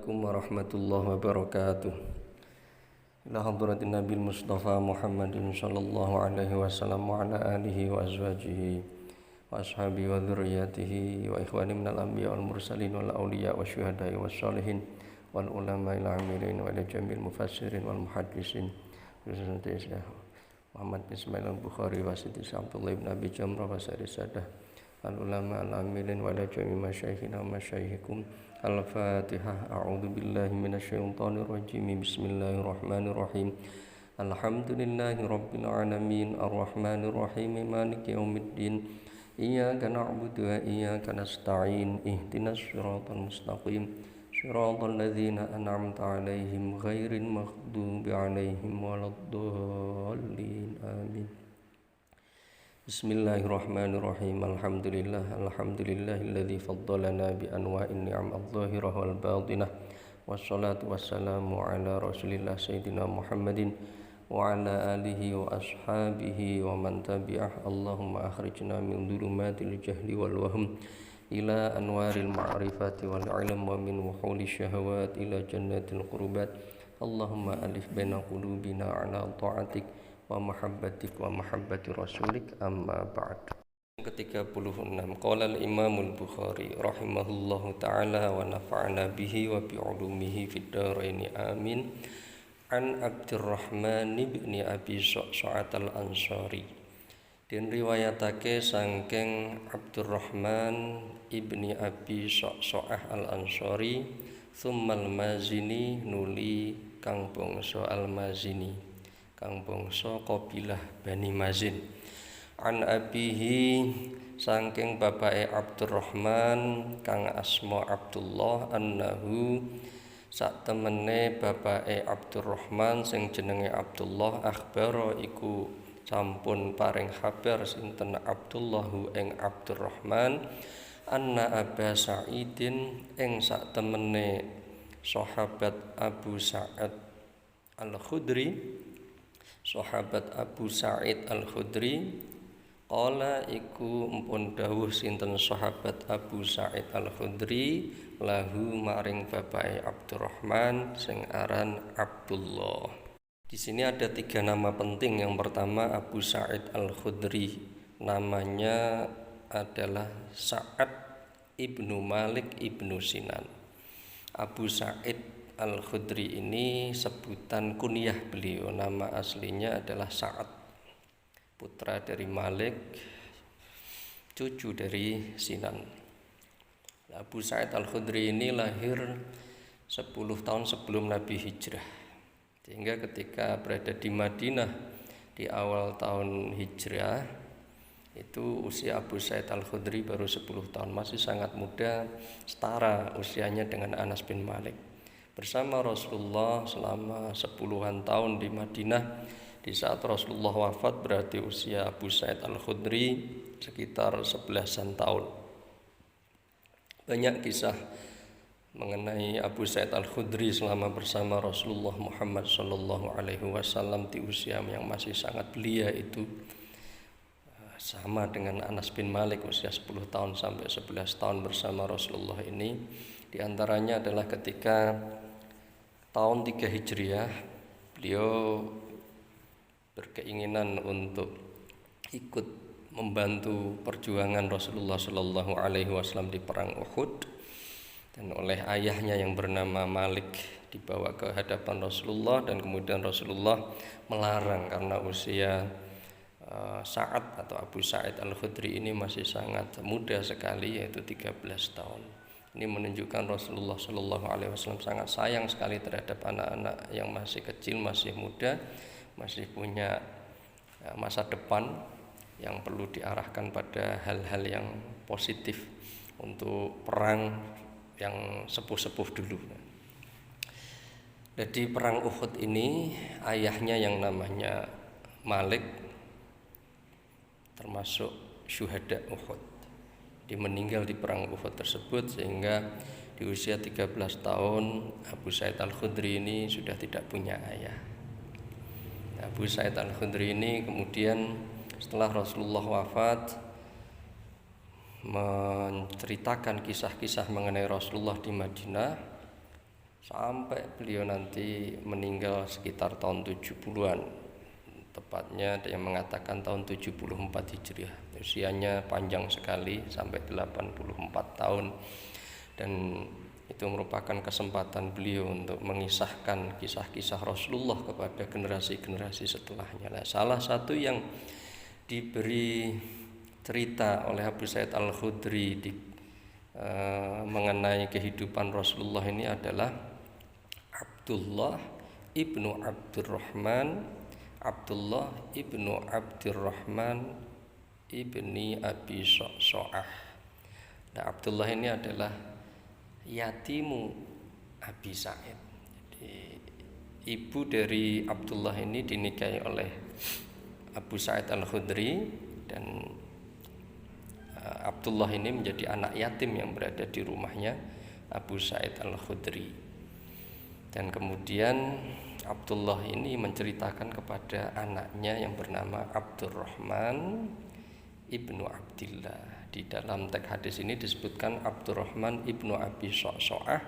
Assalamualaikum warahmatullahi wabarakatuh. Ila hadratin Nabil Mustafa Muhammadin sallallahu alaihi wasallam wa ala alihi wa azwajihi wa ashabihi wa dzurriyyatihi wa ikhwani minal anbiya wal mursalin wal auliya wa syuhada'i was sholihin wal ulama'il amilin wa ila jamil mufassirin wal muhaddisin Syekh Muhammad Ismail al-Bukhari wa Siti Abdullah ibn Abi Jamrah wa Sari Sadah al-ulama al-amilin wa ila jami' masyayikhina wa masyayikhikum. Al-Fatihah. A'udzu billahi minasyaitonir rajim. Bismillahirrahmanirrahim. Alhamdulillahi rabbil alamin arrahmanir rahim maliki yaumiddin. Iyyaka na'budu wa iyyaka nasta'in. Ihdinas siratal mustaqim. Siratal ladzina an'amta 'alaihim ghairil maghdubi 'alaihim waladdallin. Amin. Bismillahirrahmanirrahim. Alhamdulillahilladzi faddalana bi anwa'in ni'am adh-dhahirah wal batinah. Wassalatu wassalamu ala Rasulillah Sayyidina Muhammadin wa ala alihi wa ashabihi wa man tabi'ah. Allahumma akhrijna min dhulumatil jahli wal wahm ila anwaril ma'rifati wal ilm wa min wuhuli syahawat ila jannatil qurbat. Allahumma alif baina qulubina ala ta'atik wa mahabbatik wa mahabbati rasulik, amma ba'd. Ke-36 qala al-Imam al-Bukhari rahimahullahu ta'ala wa nafa'ana bihi wa bi ulumihi fid dharain amin. An Abdurrahman ibn Abi Sa'at al-Ansari, den riwayatake saking Abdurrahman ibni Abi Sa'ah al-Ansari, tsummal Mazini nuli kang bangsa al-Mazini, kang bangsa kabilah Bani Mazin. An abihi saking bapake Abdurrahman kang asma Abdullah, annahu sak temene bapake Abdurrahman sing jenenge Abdullah, akhbara iku sampun paring kabar sinten Abdullahu ing Abdurrahman, anna Aba Sa'idin ing sak temene sahabat Abu Sa'id al-Khudri, sahabat Abu Sa'id al-Khudri, qala iku empun dawuh sinten sahabat Abu Sa'id al-Khudri lahu maring bapake Abdurrahman sing aran Abdullah. Di sini ada 3 nama penting. Yang pertama Abu Sa'id al-Khudri, namanya adalah Sa'ad ibnu Malik ibnu Sinan. Abu Sa'id Al-Khudri ini sebutan kunyah beliau, nama aslinya adalah Sa'ad, putra dari Malik, cucu dari Sinan. Abu Sa'id Al-Khudri ini lahir 10 tahun sebelum Nabi hijrah, sehingga ketika berada di Madinah di awal tahun hijrah itu usia Abu Sa'id Al-Khudri baru 10 tahun, masih sangat muda, setara usianya dengan Anas bin Malik. Bersama Rasulullah selama 10-an tahun di Madinah. Di saat Rasulullah wafat berarti usia Abu Sa'id Al-Khudri sekitar 11-an tahun. Banyak kisah mengenai Abu Sa'id Al-Khudri selama bersama Rasulullah Muhammad sallallahu alaihi wasallam di usia yang masih sangat belia itu, sama dengan Anas bin Malik usia 10 tahun sampai 11 tahun bersama Rasulullah ini. Di antaranya adalah ketika tahun 3 Hijriah beliau berkeinginan untuk ikut membantu perjuangan Rasulullah Shallallahu Alaihi Wasallam di perang Uhud, dan oleh ayahnya yang bernama Malik dibawa ke hadapan Rasulullah, dan kemudian Rasulullah melarang karena usia Sa'ad atau Abu Sa'id Al-Khudri ini masih sangat muda sekali, yaitu 13 tahun. Ini menunjukkan Rasulullah Shallallahu Alaihi Wasallam sangat sayang sekali terhadap anak-anak yang masih kecil, masih muda, masih punya masa depan yang perlu diarahkan pada hal-hal yang positif untuk perang yang sepuh-sepuh dulu. Jadi perang Uhud ini ayahnya yang namanya Malik termasuk syuhada Uhud. Dia meninggal di perang Uhud tersebut, sehingga di usia 13 tahun Abu Sa'id Al-Khudri ini sudah tidak punya ayah. Abu Sa'id Al-Khudri ini kemudian setelah Rasulullah wafat menceritakan kisah-kisah mengenai Rasulullah di Madinah, sampai beliau nanti meninggal sekitar tahun 70-an. Tepatnya ada yang mengatakan tahun 74 Hijriah. Usianya panjang sekali sampai 84 tahun. Dan itu merupakan kesempatan beliau untuk mengisahkan kisah-kisah Rasulullah kepada generasi-generasi setelahnya. Nah, salah satu yang diberi cerita oleh Abu Sa'id Al-Khudri mengenai kehidupan Rasulullah ini adalah Abdullah ibnu Abdurrahman ibni Abi Sa'sa'ah. Nah, Abdullah ini adalah yatimu Abi Sa'id. Jadi ibu dari Abdullah ini dinikahi oleh Abu Sa'id Al-Khudri, dan Abdullah ini menjadi anak yatim yang berada di rumahnya Abu Sa'id Al-Khudri. Dan kemudian Abdullah ini menceritakan kepada anaknya yang bernama Abdurrahman ibnu Abdillah. Di dalam teks hadis ini disebutkan Abdurrahman ibnu Abi Sa'sa'ah.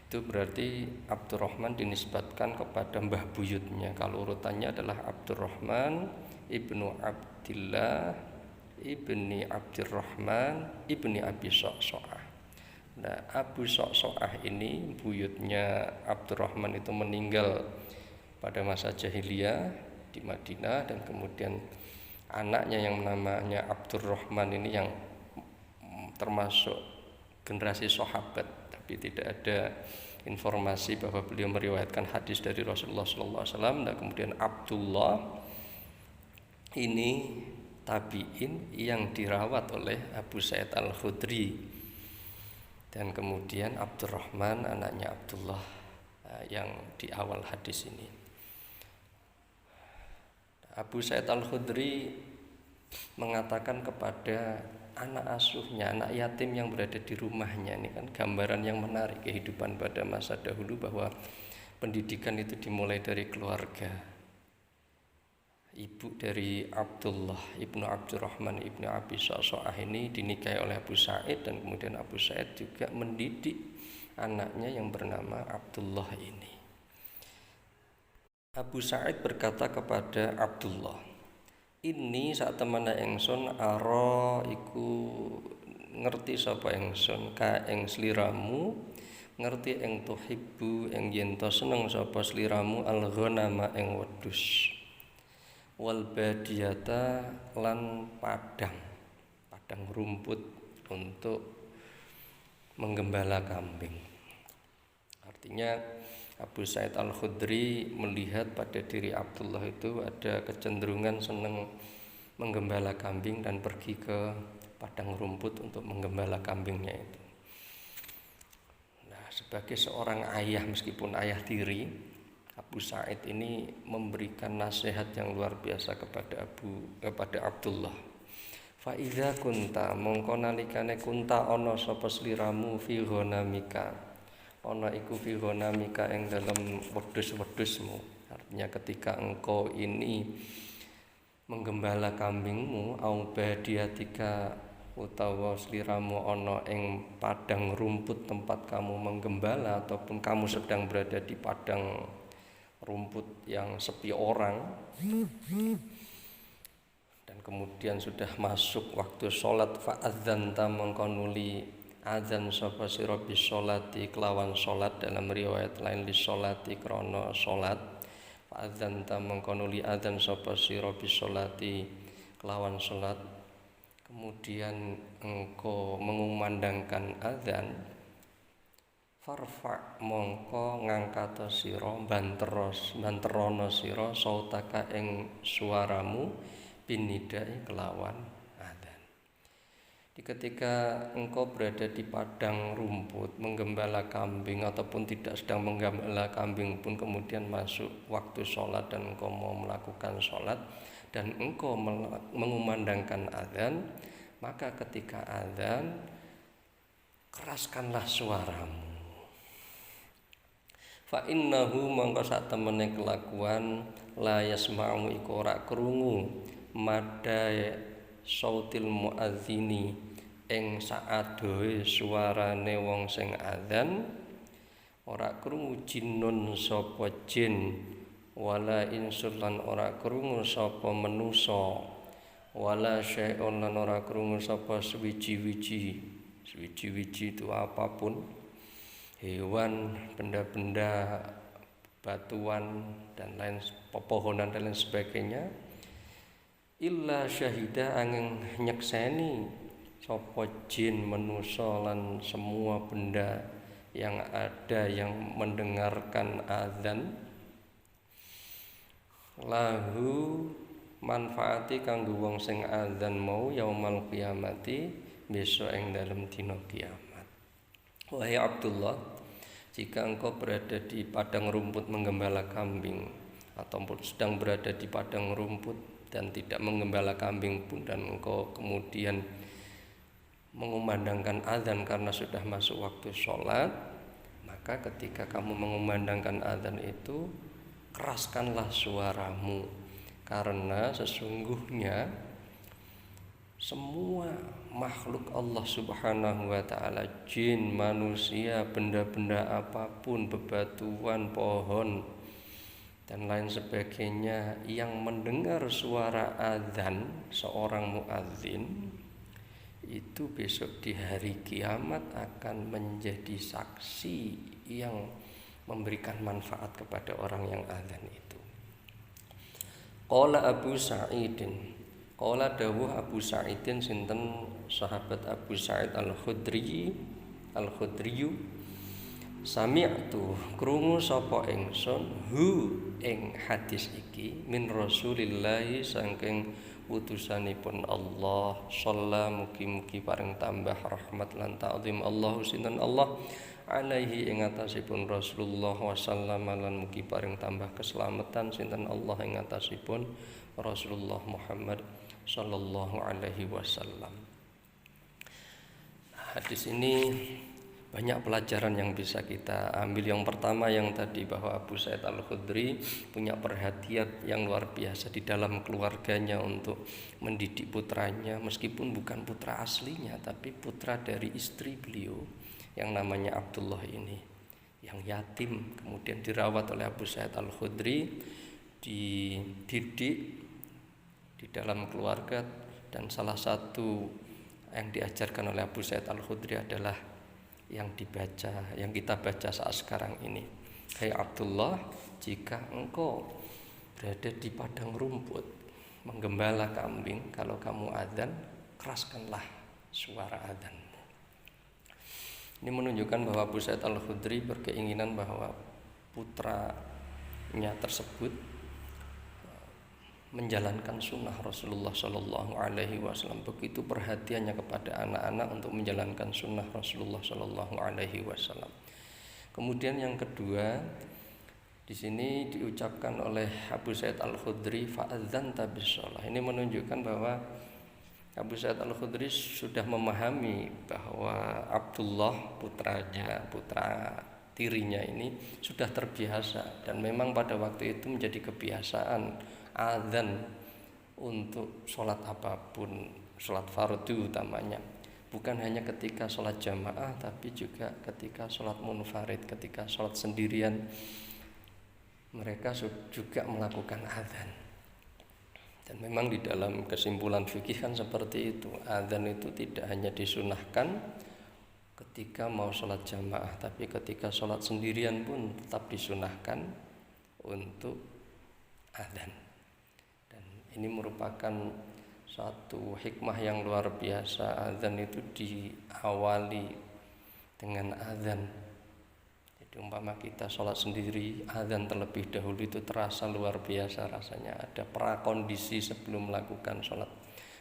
Itu berarti Abdurrahman dinisbatkan kepada mbah buyutnya. Kalau urutannya adalah Abdurrahman ibnu Abdillah ibni Abdurrahman ibni Abi Sa'sa'ah. Nah, Abu Sa'sa'ah ini buyutnya Abdurrahman itu meninggal pada masa jahiliyah di Madinah, dan kemudian anaknya yang namanya Abdurrahman ini yang termasuk generasi sahabat, tapi tidak ada informasi bahwa beliau meriwayatkan hadis dari Rasulullah SAW. Dan kemudian Abdullah ini tabi'in yang dirawat oleh Abu Sa'id Al-Khudri. Dan kemudian Abdurrahman anaknya Abdullah yang di awal hadis ini. Abu Sa'id Al-Khudri mengatakan kepada anak asuhnya, anak yatim yang berada di rumahnya, ini kan gambaran yang menarik kehidupan pada masa dahulu, bahwa pendidikan itu dimulai dari keluarga. Ibu dari Abdullah ibnu Abdurrahman ibnu Abi Sa'sa'ah ini dinikahi oleh Abu Sa'id, dan kemudian Abu Sa'id juga mendidik anaknya yang bernama Abdullah ini. Abu Sa'id berkata kepada Abdullah, "Ini saat temana ingsun ara iku ngerti sapa ingsun ka ing sliramu, ngerti ing tuhibbu ing yen to seneng sapa sliramu al-ghanama ing wedhus, wal badiyata lan padang rumput untuk menggembala kambing." Artinya Abu Sa'id Al-Khudri melihat pada diri Abdullah itu ada kecenderungan senang menggembala kambing dan pergi ke padang rumput untuk menggembala kambingnya itu. Nah, sebagai seorang ayah, meskipun ayah tiri, Abu Sa'id ini memberikan nasihat yang luar biasa kepada Abdullah. Fa idza kunta mongko nalikane kunta ana sapa sliramu fi ghanamika, ana iku fi ghanamika ing dalam wedhus-wedhusmu. Artinya ketika engkau ini menggembala kambingmu, au badiatika utawa sliramu ana ing padang rumput tempat kamu menggembala, ataupun kamu sedang berada di padang rumput yang sepi orang, dan kemudian sudah masuk waktu sholat, fa'adzanta mengkonuli adzan sapa sira bis sholati kelawan sholat, dalam riwayat lain li sholati krana sholat, fa'adzanta mengkonuli adzan sapa sira bis sholati kelawan sholat, kemudian engkau mengumandangkan adzan, farfa mongko ngangkata sira banterono sira sautaka ing suaramu binidai kelawan adzan. Ketika engkau berada di padang rumput menggembala kambing, ataupun tidak sedang menggembala kambing pun, kemudian masuk waktu sholat dan engkau mau melakukan sholat dan engkau mengumandangkan adzan, maka ketika adzan keraskanlah suaramu. Fa innahu mangko sak temene kelakuan la yasma'u iku ora krungu madai sautil muadzini ing saadohe suarane wong sing adzan, ora krungu jinnun sapa jin, wala insun lan ora krungu sapa manusa, wala syai'un lan ora krungu sapa swiji-wiji itu apapun, hewan, benda-benda, batuan dan lain pepohonan dan lain sebagainya, illa syahida angin nyekseni sapa jin, manusa lan semua benda yang ada yang mendengarkan azan, lahu manfaati kanggo wong sing azan mau yaumal qiyamati besok ing dalem dina kiamat. Wahai Abdullah, jika engkau berada di padang rumput menggembala kambing ataupun sedang berada di padang rumput dan tidak menggembala kambing pun, dan engkau kemudian mengumandangkan azan karena sudah masuk waktu sholat, maka ketika kamu mengumandangkan azan itu keraskanlah suaramu, karena sesungguhnya semua makhluk Allah Subhanahu wa ta'ala, jin, manusia, benda-benda apapun, bebatuan, pohon dan lain sebagainya yang mendengar suara azan seorang muadzin itu besok di hari kiamat akan menjadi saksi yang memberikan manfaat kepada orang yang azan itu. Qala Abu Sa'idin, qala dawuh Abu Sa'idin sinten sahabat Abu Sa'id Al-Khudri, sami'tu krungu sapa ingsun hu ing hadis iki min Rasulillahi saking utusanipun Allah, shalla mugi-mugi paring tambah rahmat lan ta'zim Allah sinten Allah alaihi ing atasipun Rasulullah wasallam, lan mugi paring tambah keselamatan sinten Allah ing atasipun Rasulullah Muhammad sallallahu alaihi wasallam. Hadis ini banyak pelajaran yang bisa kita ambil. Yang pertama yang tadi, bahwa Abu Sa'id Al-Khudri punya perhatian yang luar biasa di dalam keluarganya untuk mendidik putranya, meskipun bukan putra aslinya tapi putra dari istri beliau yang namanya Abdullah ini, yang yatim, kemudian dirawat oleh Abu Sa'id Al-Khudri, dididik di dalam keluarga, dan salah satu yang diajarkan oleh Abu Sa'id Al-Khudri adalah yang kita baca saat sekarang ini. Hai Abdullah, jika engkau berada di padang rumput menggembala kambing, kalau kamu azan, keraskanlah suara azanmu. Ini menunjukkan bahwa Abu Sa'id Al-Khudri berkeinginan bahwa putranya tersebut menjalankan sunnah Rasulullah Sallallahu Alaihi Wasallam. Begitu perhatiannya kepada anak-anak untuk menjalankan sunnah Rasulullah Sallallahu Alaihi Wasallam. Kemudian yang kedua, di sini diucapkan oleh Abu Sa'id Al-Khudri fa'adzanta bis-shalah. Ini menunjukkan bahwa Abu Sa'id Al-Khudri sudah memahami bahwa Abdullah putra tirinya ini sudah terbiasa, dan memang pada waktu itu menjadi kebiasaan azan untuk sholat apapun, sholat fardu utamanya, bukan hanya ketika sholat jamaah tapi juga ketika sholat munfarid, ketika sholat sendirian mereka juga melakukan azan. Dan memang di dalam kesimpulan fikih kan seperti itu, azan itu tidak hanya disunahkan ketika mau sholat jamaah, tapi ketika sholat sendirian pun tetap disunahkan untuk azan. Ini merupakan satu hikmah yang luar biasa. Azan itu diawali dengan azan. Jadi umpama kita sholat sendiri, azan terlebih dahulu, itu terasa luar biasa rasanya. Ada prakondisi sebelum melakukan sholat.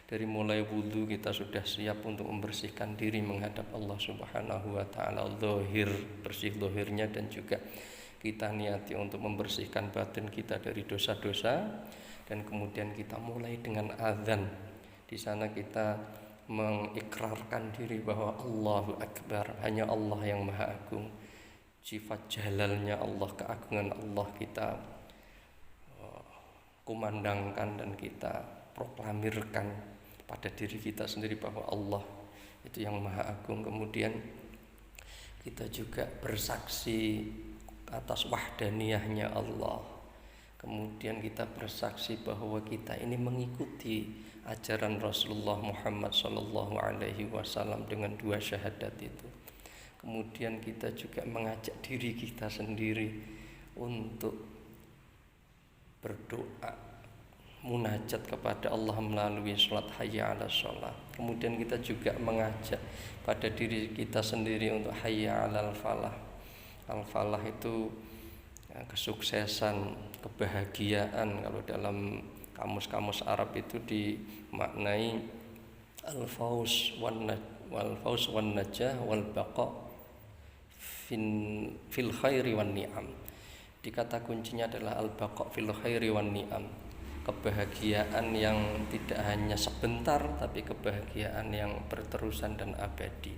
Dari mulai wudu kita sudah siap untuk membersihkan diri menghadap Allah Subhanahu wa ta'ala, bersih zahirnya, dan juga kita niati untuk membersihkan batin kita dari dosa-dosa. Dan kemudian kita mulai dengan azan. Di sana kita mengikrarkan diri bahwa Allahu Akbar, hanya Allah yang Maha Agung. Sifat jalalnya Allah, keagungan Allah kita kumandangkan dan kita proklamirkan pada diri kita sendiri bahwa Allah itu yang Maha Agung. Kemudian kita juga bersaksi atas wahdaniyahnya Allah. Kemudian kita bersaksi bahwa kita ini mengikuti ajaran Rasulullah Muhammad SAW dengan 2 syahadat itu. Kemudian kita juga mengajak diri kita sendiri untuk berdoa, munajat kepada Allah melalui sholat hayya 'alas sholat. Kemudian kita juga mengajak pada diri kita sendiri untuk hayya 'alal falah. Al-falah itu kesuksesan, kebahagiaan. Kalau dalam kamus-kamus Arab itu dimaknai al-fauz wan najah wal baqa fil khairi wan ni'am. Dikata kuncinya adalah al-baqa fil khairi wan ni'am. Kebahagiaan yang tidak hanya sebentar, tapi kebahagiaan yang berterusan dan abadi.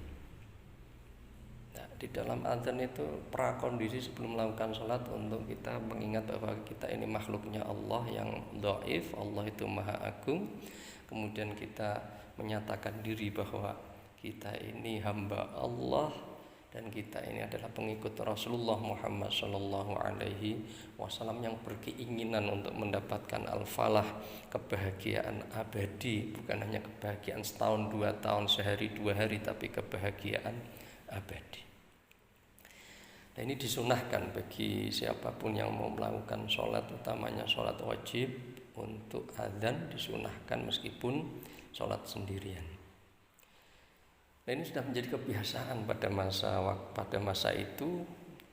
Nah, di dalam azan itu prakondisi sebelum melakukan sholat untuk kita mengingat bahwa kita ini makhluknya Allah yang dhaif, Allah itu maha agung. Kemudian kita menyatakan diri bahwa kita ini hamba Allah dan kita ini adalah pengikut Rasulullah Muhammad SAW yang berkeinginan untuk mendapatkan al-falah, kebahagiaan abadi, bukan hanya kebahagiaan setahun, 2 tahun, sehari, 2 hari, tapi kebahagiaan abadi. Nah, ini disunahkan bagi siapapun yang mau melakukan sholat, utamanya sholat wajib, untuk adzan disunahkan meskipun sholat sendirian. Nah, ini sudah menjadi kebiasaan pada masa itu,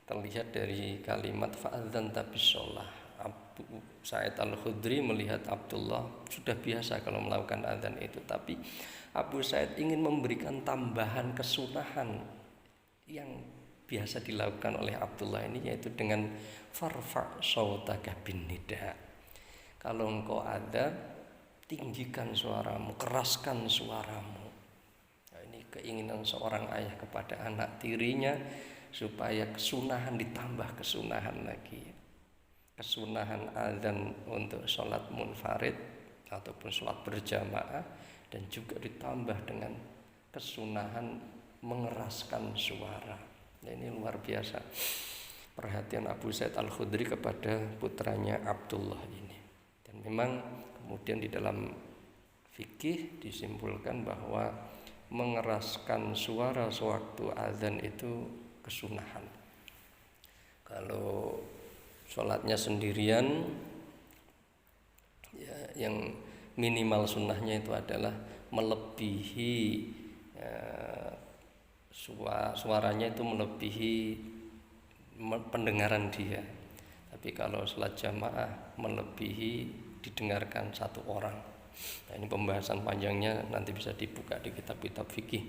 terlihat dari kalimat fa'adzanta bis-shalah. Abu Sa'id Al-Khudri melihat Abdullah sudah biasa kalau melakukan adzan itu, tapi Abu Sa'id ingin memberikan tambahan kesunahan yang biasa dilakukan oleh Abdullah ini, yaitu dengan farfa' sautaka bin nida. Kalau engkau ada, tinggikan suaramu, keraskan suaramu. Keinginan seorang ayah kepada anak tirinya supaya kesunahan ditambah kesunahan lagi. Kesunahan azan untuk sholat munfarid ataupun sholat berjamaah, dan juga ditambah dengan kesunahan mengeraskan suara. Nah, ini luar biasa perhatian Abu Sa'id Al-Khudri kepada putranya Abdullah ini. Dan memang kemudian di dalam fikih disimpulkan bahwa mengeraskan suara sewaktu azan itu kesunahan. Kalau sholatnya sendirian, ya, yang minimal sunnahnya itu adalah melebihi suaranya itu melebihi pendengaran dia. Tapi kalau sholat jamaah melebihi didengarkan 1 orang. Nah, ini pembahasan panjangnya nanti bisa dibuka di kitab-kitab fikih.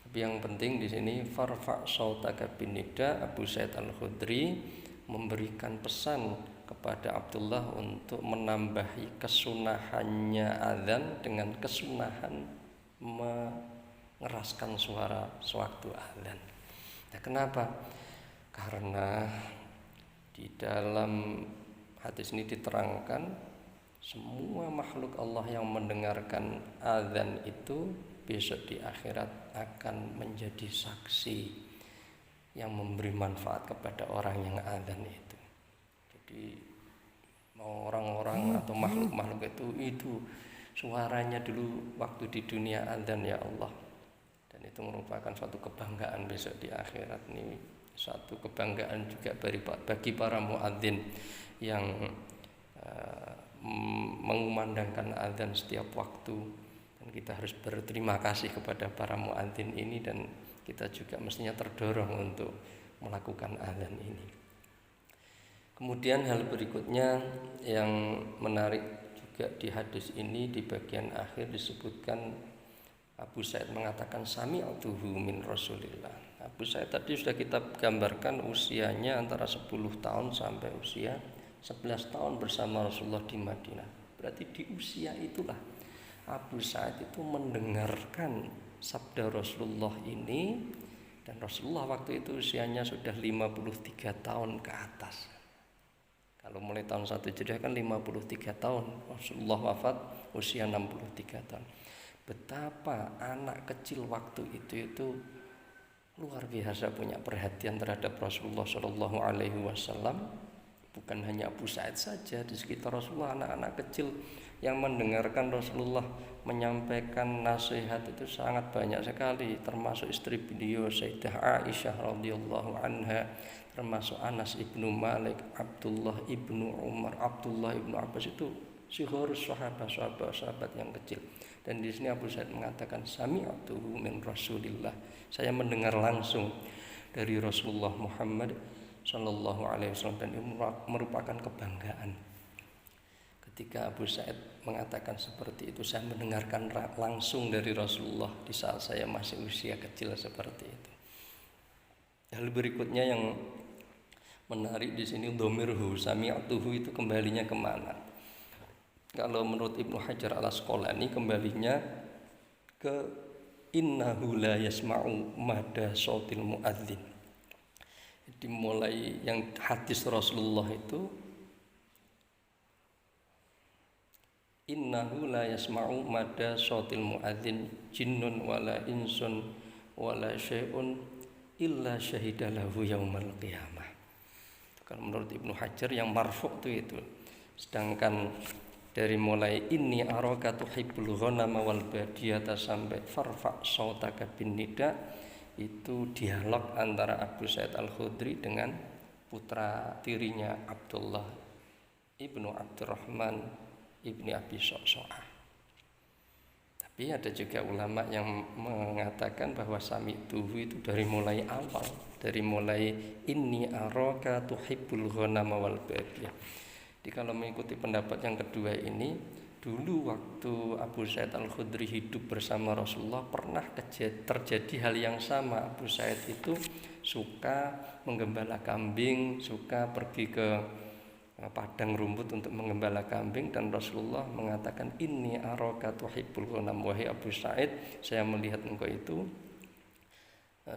Tapi yang penting di sini farfa' sautaka bin nida, Abu Sa'id Al-Khudri memberikan pesan kepada Abdullah untuk menambahi kesunahannya azan dengan kesunahan mengeraskan suara sewaktu azan. Nah, kenapa? Karena di dalam hadis ini diterangkan semua makhluk Allah yang mendengarkan azan itu besok di akhirat akan menjadi saksi yang memberi manfaat kepada orang yang azan itu. Jadi orang-orang atau makhluk-makhluk itu suaranya dulu waktu di dunia azan, ya Allah, dan itu merupakan suatu kebanggaan besok di akhirat. Ini suatu kebanggaan juga bagi para muadzin yang mengumandangkan azan setiap waktu, dan kita harus berterima kasih kepada para muadzin ini, dan kita juga mestinya terdorong untuk melakukan azan ini. Kemudian hal berikutnya yang menarik juga di hadis ini, di bagian akhir disebutkan Abu Sa'id mengatakan sami'tuhu min Rasulillah. Abu Sa'id tadi sudah kita gambarkan usianya antara 10 tahun sampai usia 11 tahun bersama Rasulullah di Madinah. Berarti di usia itulah Abu Sa'id itu mendengarkan sabda Rasulullah ini, dan Rasulullah waktu itu usianya sudah 53 tahun ke atas. Kalau mulai tahun 1 Hijriah kan 53 tahun, Rasulullah wafat usia 63 tahun. Betapa anak kecil waktu itu luar biasa punya perhatian terhadap Rasulullah Shallallahu Alaihi Wasallam. Bukan hanya Abu Sa'id saja, di sekitar Rasulullah anak-anak kecil yang mendengarkan Rasulullah menyampaikan nasihat itu sangat banyak sekali, termasuk istri beliau Sayyidah Aisyah radhiyallahu anha, termasuk Anas ibnu Malik, Abdullah ibnu Umar, Abdullah ibnu Abbas, itu syuhurus sahabat yang kecil. Dan di sini Abu Sa'id mengatakan sami'tuhu min Rasulillah, saya mendengar langsung dari Rasulullah Muhammad Sallallahu Alaihi Wasallam, dan ini merupakan kebanggaan. Ketika Abu Sa'id mengatakan seperti itu, saya mendengarkan langsung dari Rasulullah di saat saya masih usia kecil seperti itu. Hal berikutnya yang menarik di sini, dhamirhu sami'tuhu itu kembalinya kemana? Kalau menurut Ibnu Hajar al-Asqalani kembalinya ke innahu la yasma'u mada sautil muadzin. Dimulai yang hadis Rasulullah itu innahu la yasma'u mada sautil muadzin jinnun wala insun wala syai'un illa syahidalahu yaumal qiyamah. Kalau menurut Ibnu Hajar yang marfu' itu. Sedangkan dari mulai inni araka tuhibbul ghanama wal badiyata sampai farfa' sautaka bin nida, itu dialog antara Abu Sa'id Al-Khudri dengan putra tirinya Abdullah ibnu Abdurrahman ibni Abi Sa'sa'ah. Tapi ada juga ulama yang mengatakan bahwa sami'tuhu itu dari mulai awal, dari mulai inni araka tuhibbul ghanama wal badiyah. Jadi kalau mengikuti pendapat yang kedua ini, dulu waktu Abu Sa'id Al-Khudri hidup bersama Rasulullah pernah terjadi hal yang sama. Abu Sa'id itu suka menggembala kambing, suka pergi ke padang rumput untuk menggembala kambing, dan Rasulullah mengatakan inni araka tuhibbul ghanam, wahai Abu Sa'id, saya melihat engkau itu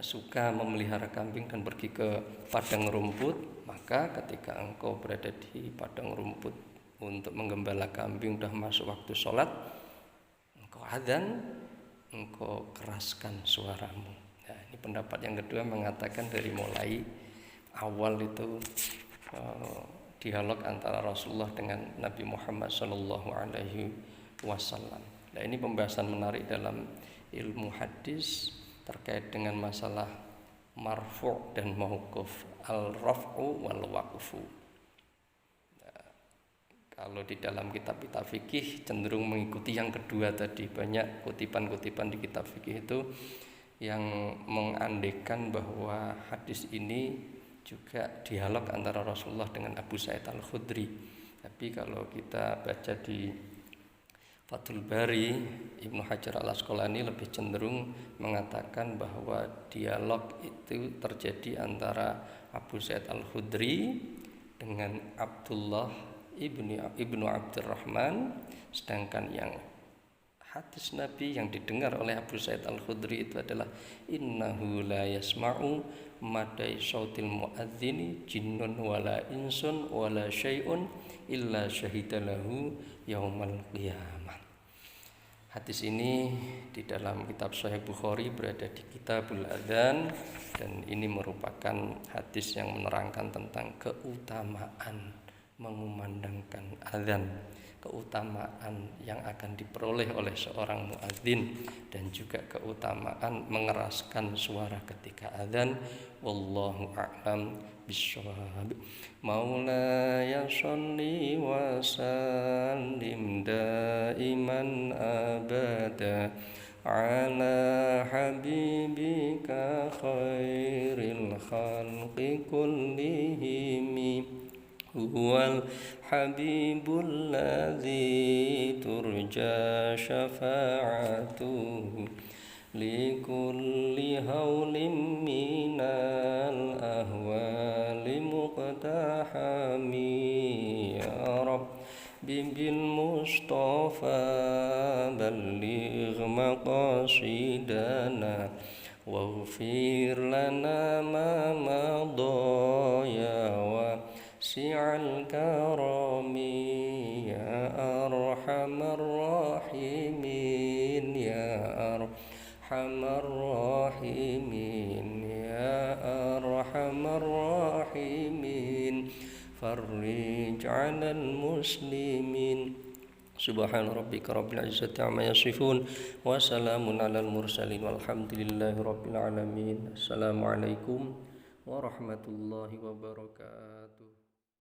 suka memelihara kambing dan pergi ke padang rumput, maka ketika engkau berada di padang rumput untuk menggembala kambing, sudah masuk waktu sholat, engkau adzan, engkau keraskan suaramu. Nah, ini pendapat yang kedua mengatakan dari mulai awal itu dialog antara Rasulullah dengan Nabi Muhammad Sallallahu Alaihi Wasallam. Nah, ini pembahasan menarik dalam ilmu hadis terkait dengan masalah marfu' dan mauquf, al-raf'u wal waqfu. Kalau di dalam kitab-kitab fikih cenderung mengikuti yang kedua tadi. Banyak kutipan-kutipan di kitab fikih itu yang mengandekan bahwa hadis ini juga dialog antara Rasulullah dengan Abu Sa'id Al-Khudri. Tapi kalau kita baca di Fathul Bari, Ibnu Hajar Al-Asqalani lebih cenderung mengatakan bahwa dialog itu terjadi antara Abu Sa'id Al-Khudri dengan Abdullah ibnu Abdurrahman, sedangkan yang hadis Nabi yang didengar oleh Abu Sa'id Al-Khudri itu adalah innahu la yasma'u madai sautil muadzini jinnun wala insun wala syai'un illa syahidalahu yaumal qiyamah. Hadis ini di dalam kitab Sahih Bukhari berada di Kitabul Adzan, dan ini merupakan hadis yang menerangkan tentang keutamaan mengumandangkan azan, keutamaan yang akan diperoleh oleh seorang muadzin, dan juga keutamaan mengeraskan suara ketika azan. Wallahu a'lam bishawab. Maulaya sholli wa sallim daiman abada ala habibika khairil khalqi kullihim huwal habibul ladzi turja syafa'atuhu likulli hawlim minal ahwali muqtahami ya Rabbi bil Mustafa balligh maqasidana waghfir lana ma madaya wa si'al karami ya arhamar rahimin ya arhamar rahimin الدين فرج على المسلمين سبحان ربك رب العزة عما يصفون وسلام على المرسلين والحمد لله رب العالمين. السلام عليكم warahmatullahi wabarakatuh.